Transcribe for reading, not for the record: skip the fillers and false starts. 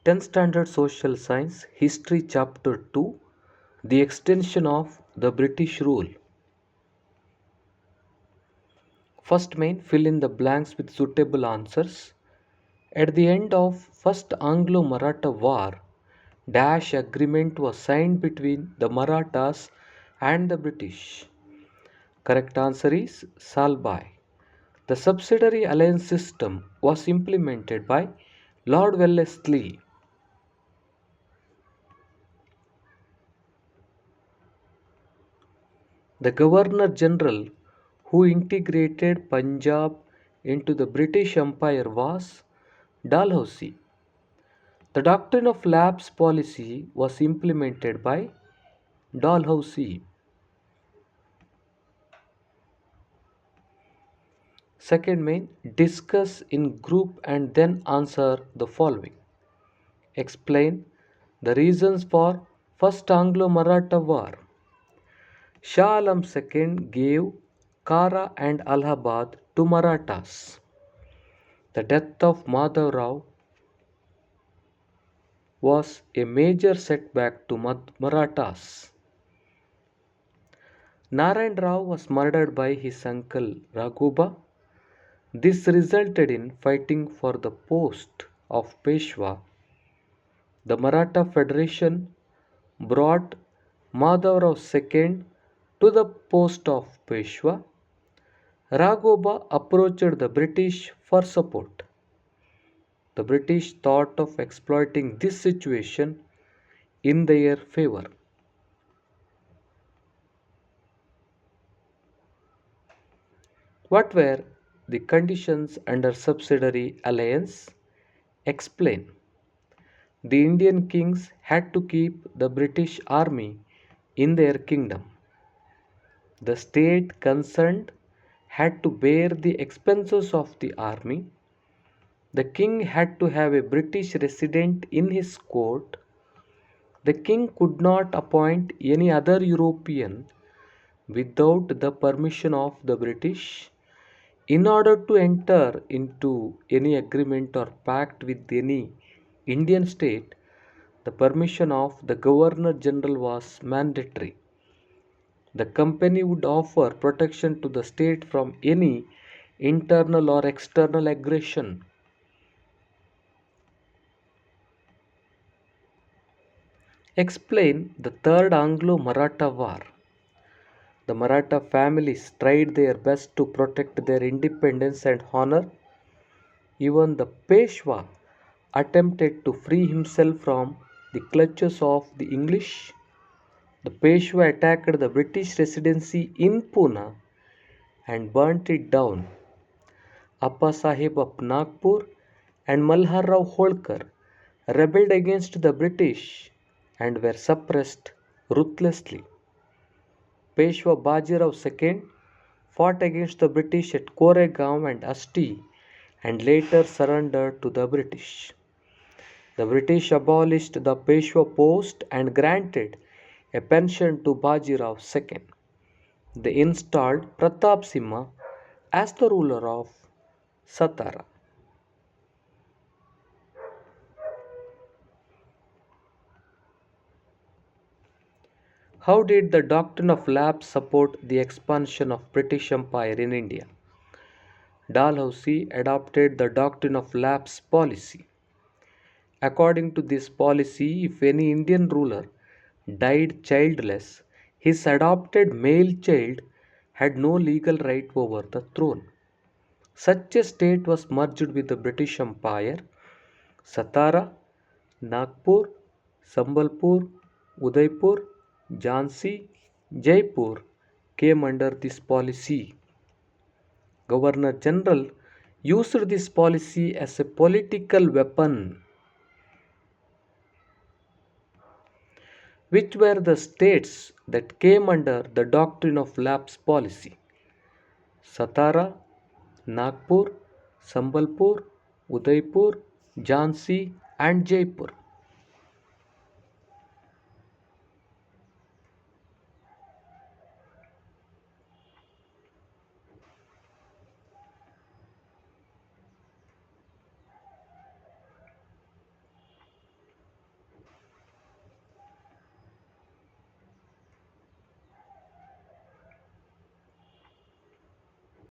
10th Standard Social Science History Chapter 2 The Extension of the British Rule. First main, fill in the blanks with suitable answers. At the end of First Anglo-Maratha War, Dash agreement was signed between the Marathas and the British. Correct answer is Salbai. The subsidiary alliance system was implemented by Lord Wellesley. The Governor General who integrated Punjab into the British Empire was Dalhousie. The doctrine of lapse policy was implemented by Dalhousie. Second main, discuss in group and then answer the following. Explain the reasons for First Anglo-Maratha War. Shah Alam II gave Kara and Allahabad to Marathas. The death of Madhav Rao was a major setback to Marathas. Narayan Rao was murdered by his uncle Raghuba. This resulted in fighting for the post of Peshwa. The Maratha Federation brought Madhav Rao II to the post of Peshwa. Raghuba approached the British for support. The British thought of exploiting this situation in their favor. What were the conditions under subsidiary alliance? Explain. The Indian kings had to keep the British army in their kingdom. The state concerned had to bear the expenses of the army. The king had to have a British resident in his court. The king could not appoint any other European without the permission of the British. In order to enter into any agreement or pact with any Indian state, the permission of the Governor General was mandatory. The company would offer protection to the state from any internal or external aggression. Explain the Third Anglo-Maratha War. The Maratha families tried their best to protect their independence and honor. Even the Peshwa attempted to free himself from the clutches of the English. The Peshwa attacked the British residency in Pune and burnt it down. Appa Sahib of Nagpur and Malhar Rao Holkar rebelled against the British and were suppressed ruthlessly. Peshwa Bajirao II fought against the British at Koregaon and Asti and later surrendered to the British. The British abolished the Peshwa post and granted a pension to Bajirao II. They installed Pratap Singha as the ruler of Satara. How did the doctrine of lapse support the expansion of British Empire in India? Dalhousie adopted the doctrine of lapse policy. According to this policy, if any Indian ruler died childless, his adopted male child had no legal right over the throne. Such a state was merged with the British Empire. Satara, Nagpur, Sambalpur, Udaipur, Jhansi, Jaipur came under this policy. Governor General used this policy as a political weapon. Which were the states that came under the doctrine of lapse policy? Satara, Nagpur, Sambalpur, Udaipur, Jhansi and Jaipur.